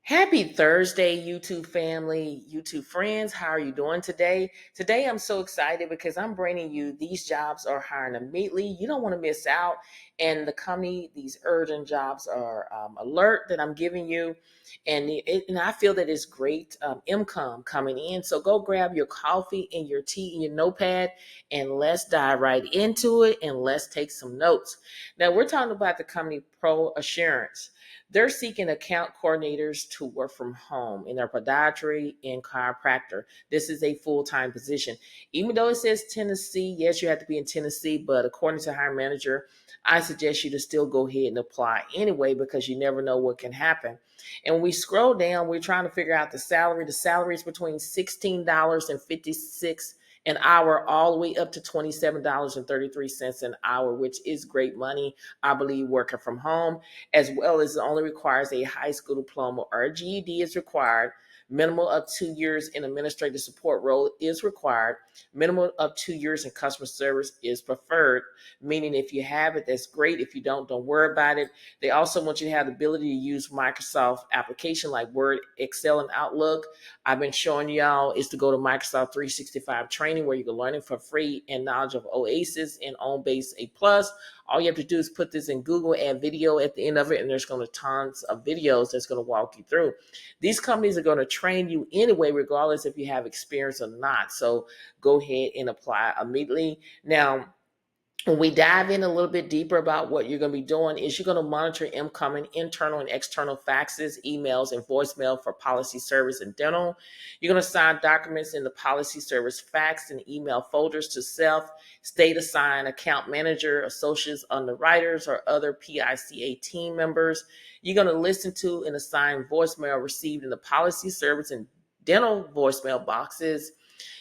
Happy Thursday, YouTube family, YouTube friends. How are you doing today? Today, I'm so excited because I'm bringing you these jobs are hiring immediately. You don't want to miss out. And the company, these urgent jobs are alert that I'm giving you. And I feel that it's great income coming in. So go grab your coffee and your tea and your notepad and let's dive right into it and let's take some notes. Now, we're talking about the company Pro Assurance. They're seeking account coordinators to work from home in their podiatry and chiropractor. This is a full-time position. Even though it says Tennessee, yes, you have to be in Tennessee, but according to hiring manager, I suggest you to still go ahead and apply anyway because you never know what can happen. And when we scroll down, we're trying to figure out the salary. The salary is between $16.56 an hour all the way up to $27.33 an hour, which is great money, I believe, working from home, as well as it only requires a high school diploma or a GED is required. Minimum of 2 years in administrative support role is required. Minimum of 2 years in customer service is preferred, meaning if you have it, that's great. If you don't worry about it. They also want you to have the ability to use Microsoft application like Word, Excel, and Outlook. I've been showing y'all is to go to Microsoft 365 training where you can learn it for free and knowledge of Oasis and OnBase A+. All you have to do is put this in Google, add video at the end of it, and there's going to tons of videos that's going to walk you through. These companies are going to train you anyway, regardless if you have experience or not. So go ahead and apply immediately. Now, when we dive in a little bit deeper about what you're going to be doing is you're going to monitor incoming internal and external faxes, emails, and voicemail for policy service and dental. You're going to assign documents in the policy service fax and email folders to self, state assigned account manager, associates, underwriters, or other PICA team members. You're going to listen to and assign voicemail received in the policy service and dental voicemail boxes.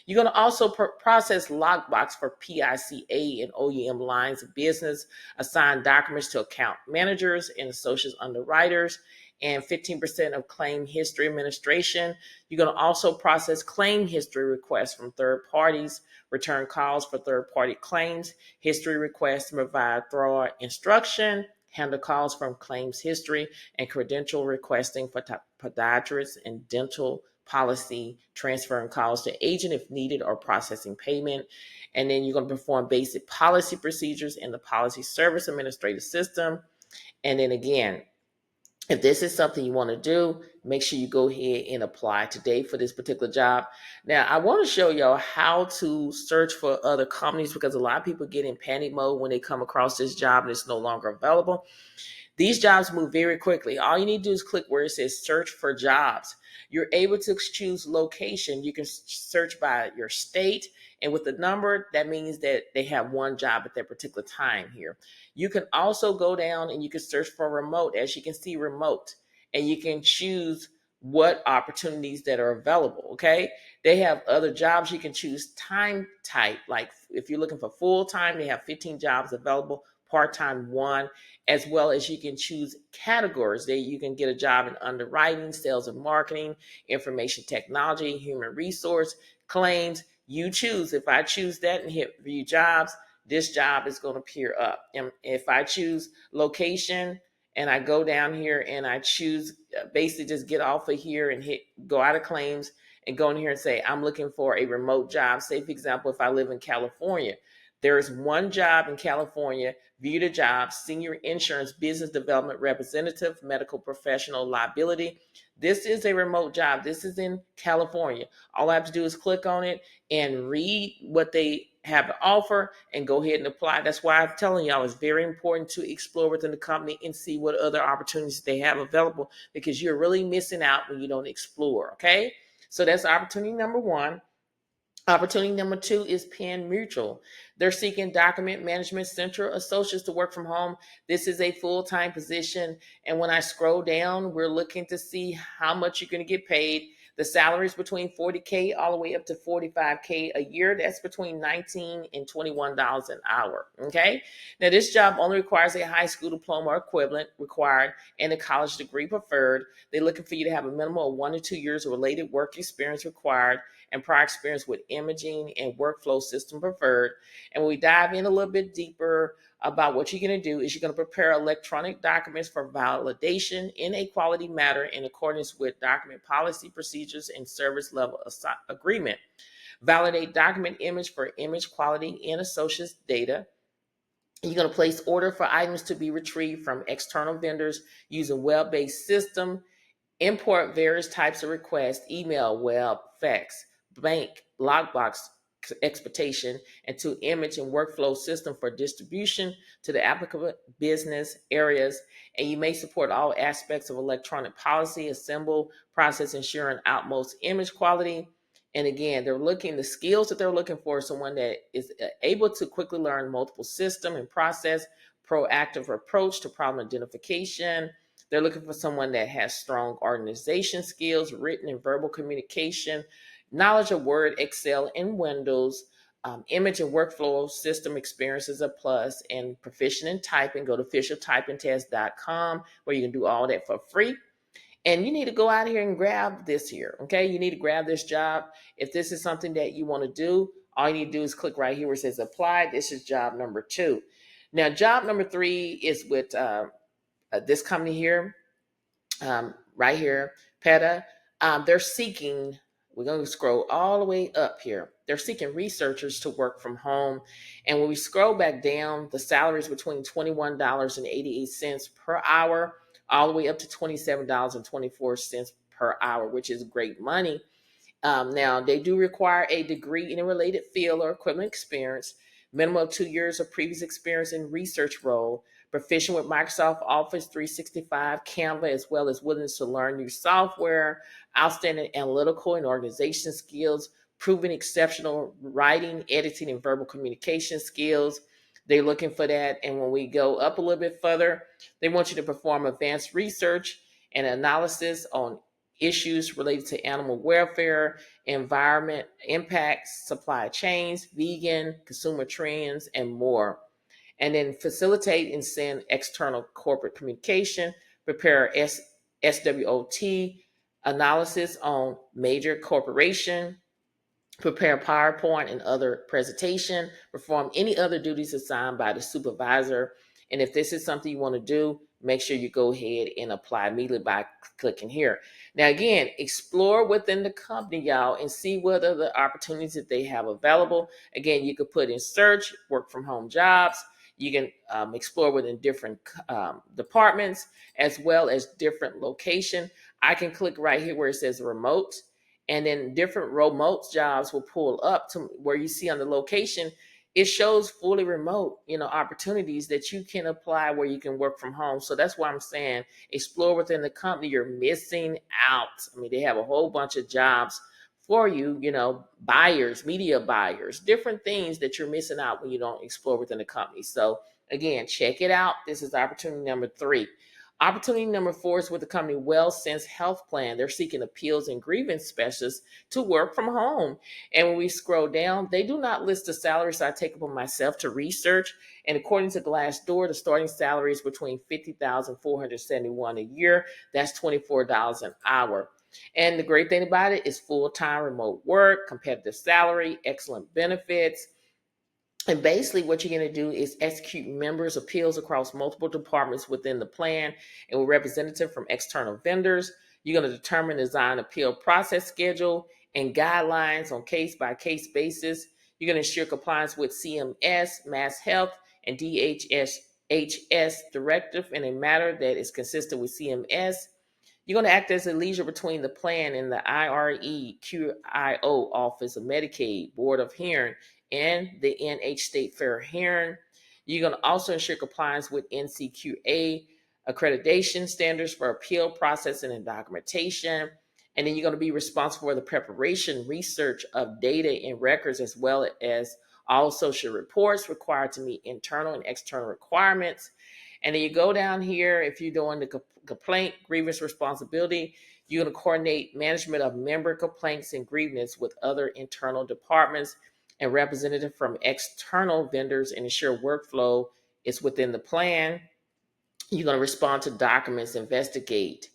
You're going to also process logbooks for PICA and OEM lines of business, assign documents to account managers and associates underwriters, and 15% of claim history administration. You're going to also process claim history requests from third parties, return calls for third-party claims, history requests to provide thorough instruction, handle calls from claims history, and credential requesting for podiatrists and dental policy, transferring calls to agent if needed, or processing payment. And then you're going to perform basic policy procedures in the policy service administrative system. And then again, if this is something you want to do, make sure you go ahead and apply today for this particular job. Now, I want to show y'all how to search for other companies because a lot of people get in panic mode when they come across this job and it's no longer available. These jobs move very quickly. All you need to do is click where it says search for jobs. You're able to choose location. You can search by your state. And with the number, that means that they have one job at that particular time here. You can also go down and you can search for remote. As you can see, remote. And you can choose what opportunities that are available, okay? They have other jobs. You can choose time type. Like if you're looking for full-time, they have 15 jobs available, part-time 1, as well as you can choose categories. There you can get a job in underwriting, sales and marketing, information technology, human resource, claims. You choose. If I choose that and hit view jobs, this job is going to appear up. And if I choose location and I go down here and I choose basically just get off of here and hit go out of claims and go in here and say, I'm looking for a remote job. Say, for example, if I live in California, there is one job in California, view the job, senior insurance business development representative, medical professional liability. This is a remote job. This is in California. All I have to do is click on it and read what they have to offer and go ahead and apply. That's why I'm telling y'all it's very important to explore within the company and see what other opportunities they have available because you're really missing out when you don't explore, okay? So that's opportunity number 1. Opportunity number 2 is Penn Mutal. They're seeking document management center associates to work from home. This is a full-time position. And when I scroll down, we're looking to see how much you're going to get paid. The salary is between $40K all the way up to $45K a year. That's between $19 and $21 an hour. Okay. Now, this job only requires a high school diploma or equivalent required and a college degree preferred. They're looking for you to have a minimum of 1 to 2 years of related work experience required and prior experience with imaging and workflow system preferred. And when we dive in a little bit deeper about what you're going to do is you're going to prepare electronic documents for validation in a quality matter in accordance with document policy procedures and service level agreement. Validate document image for image quality in associates data. You're going to place order for items to be retrieved from external vendors using web-based system. Import various types of requests: email, web, fax, bank, lockbox exportation, and to image and workflow system for distribution to the applicable business areas. And you may support all aspects of electronic policy, assemble, process, ensuring utmost image quality. And again, the skills that they're looking for is someone that is able to quickly learn multiple system and process, proactive approach to problem identification. They're looking for someone that has strong organization skills, written and verbal communication, knowledge of Word, Excel, and Windows, image and workflow system experience is a plus, and proficient in typing. Go to officialtypingtest.com where you can do all that for free. And you need to go out here and grab this here, okay? You need to grab this job. If this is something that you want to do, all you need to do is click right here where it says apply. This is job number 2. Now, job number 3 is with this company here, right here, Peta. They're seeking, we're going to scroll all the way up here. They're seeking researchers to work from home. And when we scroll back down, the salary is between $21.88 per hour, all the way up to $27.24 per hour, which is great money. Now, they do require a degree in a related field or equivalent experience, minimum of 2 years of previous experience in research role, proficient with Microsoft Office 365, Canva, as well as willingness to learn new software, outstanding analytical and organization skills, proven exceptional writing, editing, and verbal communication skills. They're looking for that. And when we go up a little bit further, they want you to perform advanced research and analysis on issues related to animal welfare, environment impacts, supply chains, vegan, consumer trends, and more. And then facilitate and send external corporate communication, prepare SWOT analysis on major corporation, prepare PowerPoint and other presentation, perform any other duties assigned by the supervisor. And if this is something you want to do, make sure you go ahead and apply immediately by clicking here. Now, again, explore within the company, y'all, and see what are the opportunities that they have available. Again, you could put in search, work from home jobs. You can explore within different departments as well as different location. I can click right here where it says remote, and then different remote jobs will pull up to where you see on the location. It shows fully remote, opportunities that you can apply where you can work from home. So that's why I'm saying explore within the company. You're missing out. I mean, they have a whole bunch of jobs for you, buyers, media buyers, different things that you're missing out when you don't explore within the company. So again, check it out. This is opportunity number 3. Opportunity number 4 is with the company WellSense Health Plan. They're seeking appeals and grievance specialists to work from home. And when we scroll down, they do not list the salary, so I take it upon myself to research. And according to Glassdoor, the starting salary is between $50,471 a year. That's $24 an hour. And the great thing about it is full-time remote work, competitive salary, excellent benefits. And basically what you're going to do is execute members' appeals across multiple departments within the plan and with representative from external vendors. You're going to determine design appeal process schedule and guidelines on case-by-case basis. You're going to ensure compliance with CMS, Mass Health, and DHHS directive in a matter that is consistent with CMS. You're going to act as a liaison between the plan and the IRE-QIO Office of Medicaid Board of Hearing and the NH State Fair Hearing. You're going to also ensure compliance with NCQA accreditation standards for appeal processing and documentation. And then you're going to be responsible for the preparation, research of data and records, as well as all associated reports required to meet internal and external requirements. And then you go down here, if you're doing the complaint grievance responsibility, you're going to coordinate management of member complaints and grievances with other internal departments and representative from external vendors and ensure workflow is within the plan. You're going to respond to documents, investigate,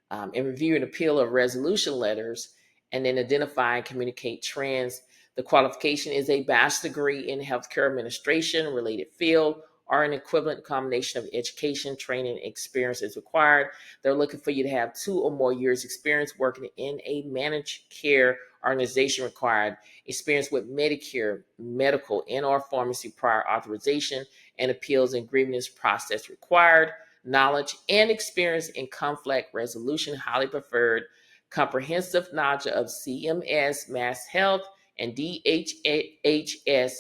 and review and appeal of resolution letters, and then identify and communicate trends. The qualification is a bachelor's degree in healthcare administration related field or an equivalent combination of education, training, and experience is required. They're looking for you to have 2 or more years experience working in a managed care organization required, experience with Medicare, medical, and/or pharmacy prior authorization, and appeals and grievance process required, knowledge and experience in conflict resolution highly preferred, comprehensive knowledge of CMS, Mass Health, and DHHS.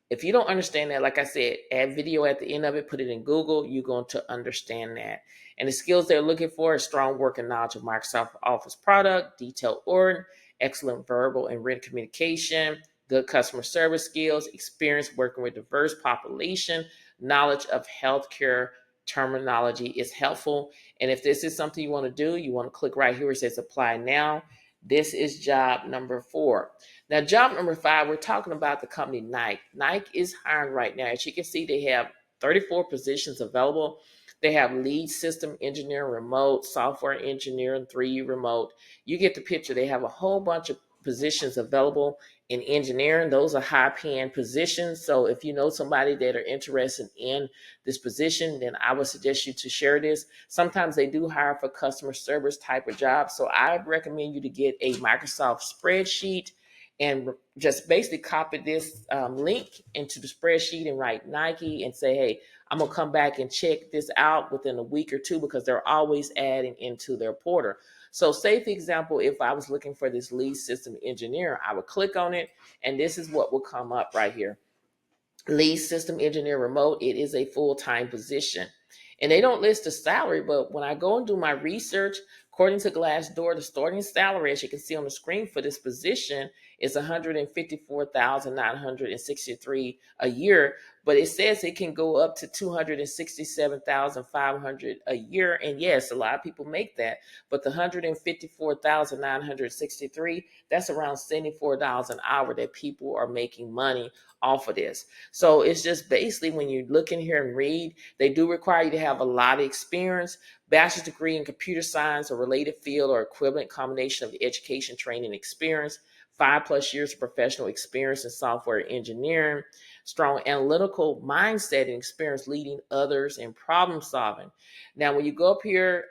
If you don't understand that, like I said, add video at the end of it, put it in Google, you're going to understand that. And the skills they're looking for is strong working knowledge of Microsoft Office product, detailed order, excellent verbal and written communication, good customer service skills, experience working with diverse population, knowledge of healthcare terminology is helpful. And if this is something you want to do, you want to click right here where it says apply now. This is job number 4. Now, job number 5, we're talking about the company Nike. Nike is hiring right now. As you can see, they have 34 positions available. They have lead system engineer remote, software engineer, and 3 remote. You get the picture. They have a whole bunch of positions available in engineering. Those are high paying positions. So if you know somebody that are interested in this position, then I would suggest you to share this. Sometimes they do hire for customer service type of jobs. So I recommend you to get a Microsoft spreadsheet and just basically copy this link into the spreadsheet and write Nike and say, hey, I'm going to come back and check this out within a week or two because they're always adding into their portal. So say, for example, if I was looking for this lead system engineer, I would click on it and this is what will come up right here. Lead system engineer remote, it is a full-time position. And they don't list the salary, but when I go and do my research, according to Glassdoor, the starting salary, as you can see on the screen for this position, is $154,963 a year. But it says it can go up to $267,500 a year. And yes, a lot of people make that. But the $154,963, that's around $74 an hour that people are making money off of this. So it's just basically when you look in here and read, they do require you to have a lot of experience, bachelor's degree in computer science or related field or equivalent combination of education, training, experience, 5+ years of professional experience in software engineering, strong analytical mindset and experience leading others in problem solving. Now, when you go up here,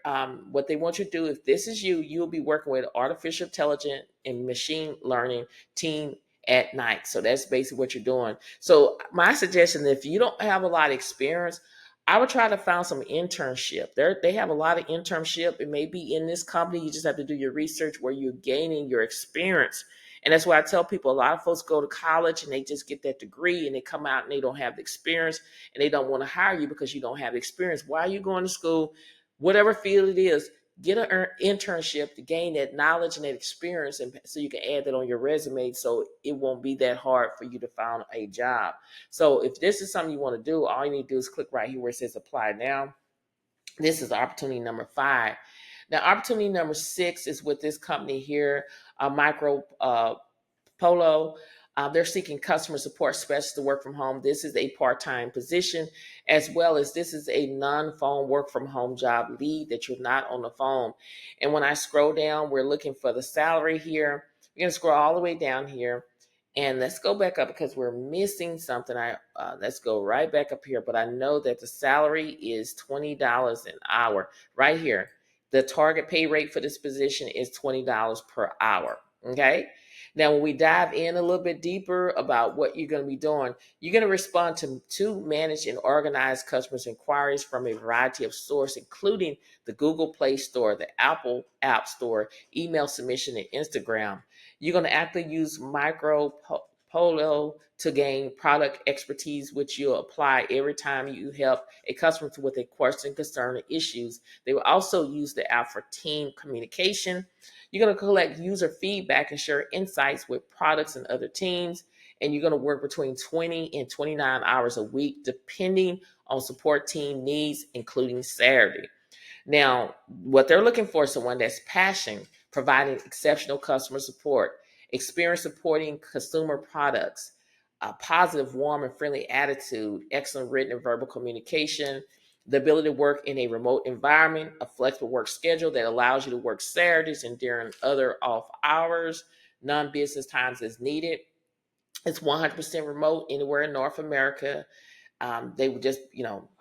what they want you to do, if this is you, you'll be working with artificial intelligence and machine learning team at night. So that's basically what you're doing. So my suggestion, if you don't have a lot of experience, I would try to find some internship. They have a lot of internship. It may be in this company. You just have to do your research where you're gaining your experience. And that's why I tell people, a lot of folks go to college and they just get that degree and they come out and they don't have the experience and they don't want to hire you because you don't have experience. Why are you going to school? Whatever field it is, get an internship to gain that knowledge and that experience, and so you can add that on your resume so it won't be that hard for you to find a job. So if this is something you want to do, all you need to do is click right here where it says apply now. This is opportunity number 5. Now, opportunity number 6 is with this company here, Micro Polo. They're seeking customer support specialists to work from home. This is a part-time position, as well as this is a non-phone work from home job lead that you're not on the phone. And when I scroll down, we're looking for the salary here. We're going to scroll all the way down here. And let's go back up because we're missing something. Let's go right back up here. But I know that the salary is $20 an hour right here. The target pay rate for this position is $20 per hour. Okay. Now, when we dive in a little bit deeper about what you're going to be doing, you're going to respond to manage and organize customers' inquiries from a variety of sources, including the Google Play Store, the Apple App Store, email submission, and Instagram. You're going to actively use Polo to gain product expertise, which you'll apply every time you help a customer with a question, concern, or issues. They will also use the app for team communication. You're going to collect user feedback and share insights with products and other teams. And you're going to work between 20 and 29 hours a week, depending on support team needs, including Saturday. Now, what they're looking for is someone that's passionate, providing exceptional customer support, experience supporting consumer products, a positive, warm, and friendly attitude, excellent written and verbal communication, the ability to work in a remote environment, a flexible work schedule that allows you to work Saturdays and during other off hours, non-business times as needed. It's 100% remote anywhere in North America. They would just,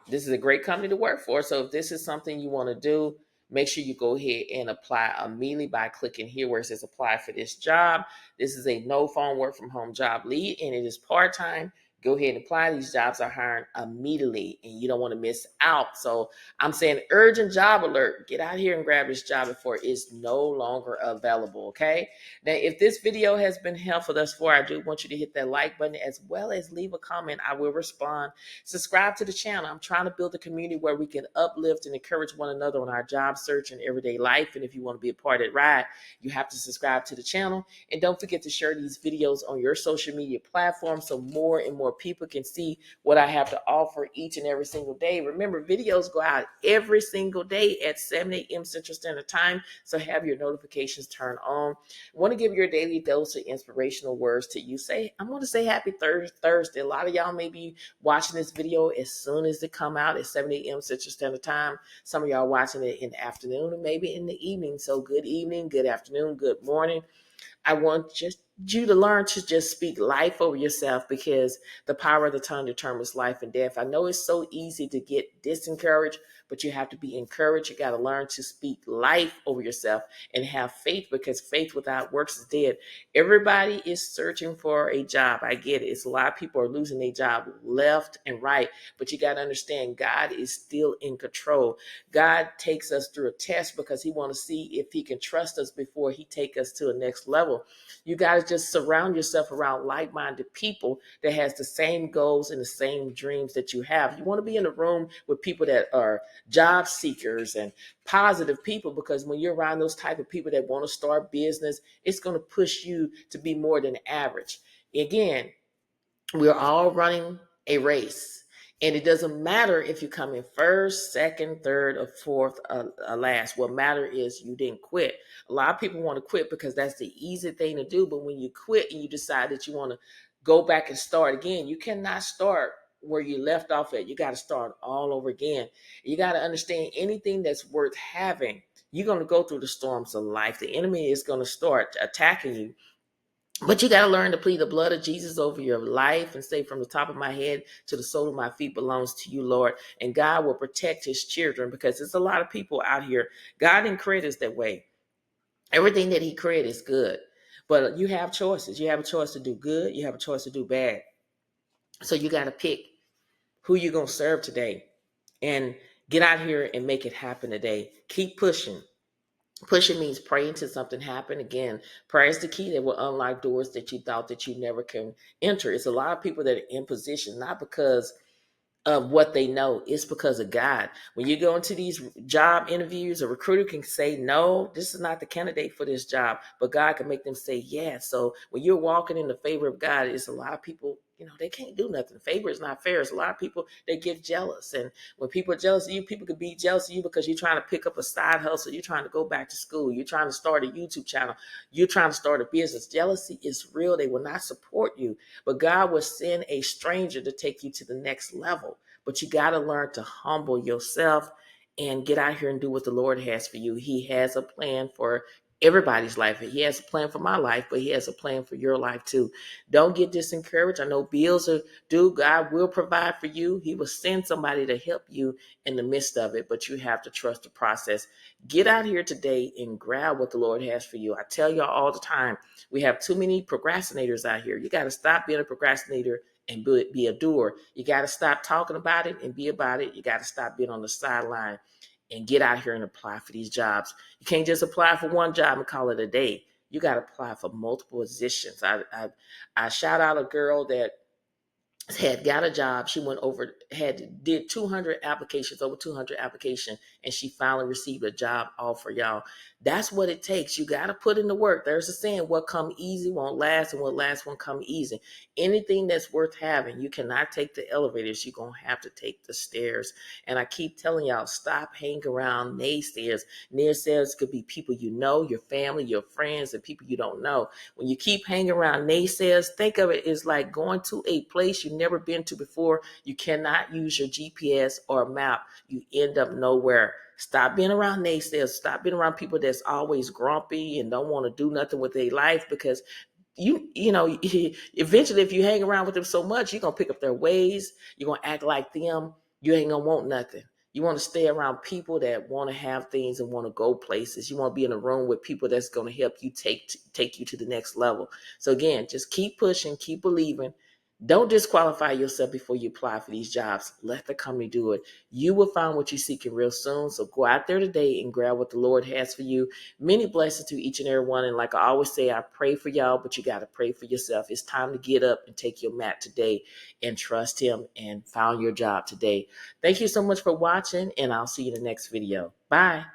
this is a great company to work for. So if this is something you want to do, make sure you go ahead and apply immediately by clicking here where it says apply for this job. This is a no phone work from home job lead, and it is part-time. Go ahead and apply. These jobs are hiring immediately, and you don't want to miss out. So I'm saying urgent job alert. Get out here and grab this job before it's no longer available, okay? Now, if this video has been helpful thus far, I do want you to hit that like button as well as leave a comment. I will respond. Subscribe to the channel. I'm trying to build a community where we can uplift and encourage one another on our job search and everyday life. And if you want to be a part of that ride, you have to subscribe to the channel. And don't forget to share these videos on your social media platforms so more and more people can see what I have to offer each and every single day. Remember, videos go out every single day at 7 a.m. Central Standard Time. So have your notifications turned on. I want to give your daily dose of inspirational words to you. I'm going to say happy Thursday. A lot of y'all may be watching this video as soon as it come out at 7 a.m. Central Standard Time. Some of y'all watching it in the afternoon or maybe in the evening. So good evening, good afternoon, good morning. I want just you to learn to just speak life over yourself, because the power of the tongue determines life and death. I know it's so easy to get disencouraged, but you have to be encouraged. You got to learn to speak life over yourself and have faith, because faith without works is dead. Everybody is searching for a job. I get it. It's a lot of people are losing their job left and right, but you got to understand God is still in control. God takes us through a test because he wants to see if he can trust us before he take us to the next level. You got to just surround yourself around like-minded people that has the same goals and the same dreams that you have. You want to be in a room with people that are job seekers and positive people, because when you're around those type of people that want to start business, it's going to push you to be more than average. Again, we're all running a race. And it doesn't matter if you come in first, second, third, or fourth, last. What matter is you didn't quit. A lot of people want to quit because that's the easy thing to do. But when you quit and you decide that you want to go back and start again, you cannot start where you left off at. You got to start all over again. You got to understand, anything that's worth having, you're going to go through the storms of life. The enemy is going to start attacking you, but you got to learn to plead the blood of Jesus over your life and say, from the top of my head to the sole of my feet belongs to you, Lord. And God will protect his children, because there's a lot of people out here. God didn't create us that way. Everything that he created is good. But you have choices. You have a choice to do good. You have a choice to do bad. So you got to pick who you're going to serve today, and get out here and make it happen today. Keep pushing. Pushing means praying until something happen. Again, prayer is the key that will unlock doors that you thought that you never can enter. It's a lot of people that are in position, not because of what they know. It's because of God. When you go into these job interviews, a recruiter can say, no, this is not the candidate for this job, but God can make them say, yeah. So when you're walking in the favor of God, it's a lot of people, they can't do nothing. Favor is not fair. It's a lot of people that get jealous. And when people are jealous of you, people could be jealous of you because you're trying to pick up a side hustle. You're trying to go back to school. You're trying to start a YouTube channel. You're trying to start a business. Jealousy is real. They will not support you, but God will send a stranger to take you to the next level. But you got to learn to humble yourself and get out here and do what the Lord has for you. He has a plan for everybody's life. He has a plan for my life, but he has a plan for your life too. Don't get disencouraged. I know bills are due. God will provide for you. He will send somebody to help you in the midst of it, but you have to trust the process. Get out here today and grab what the Lord has for you. I tell y'all all the time, we have too many procrastinators out here. You got to stop being a procrastinator and be a doer. You got to stop talking about it and be about it. You got to stop being on the sideline and get out here and apply for these jobs. You can't just apply for one job and call it a day. You got to apply for multiple positions. I shout out a girl that had got a job. She went over, did 200 applications, over 200 applications, and she finally received a job offer, y'all. That's what it takes. You got to put in the work. There's a saying, what come easy won't last, and what lasts won't come easy. Anything that's worth having, you cannot take the elevators. You're going to have to take the stairs. And I keep telling y'all, stop hanging around naysayers. Naysayers could be people you know, your family, your friends, and people you don't know. When you keep hanging around naysayers, think of it as like going to a place you've never been to before. You cannot use your GPS or map. You end up nowhere. Stop being around naysayers. Stop being around people that's always grumpy and don't want to do nothing with their life, because you know, eventually if you hang around with them so much, you're gonna pick up their ways, you're gonna act like them, you ain't gonna want nothing. You want to stay around people that want to have things and want to go places. You want to be in a room with people that's going to help you take you to the next level. So again, just keep pushing, keep believing. Don't disqualify yourself before you apply for these jobs. Let the company do it. You will find what you're seeking real soon. So go out there today and grab what the Lord has for you. Many blessings to each and every one. And like I always say, I pray for y'all, but you got to pray for yourself. It's time to get up and take your mat today and trust him and found your job today. Thank you so much for watching, and I'll see you in the next video. Bye.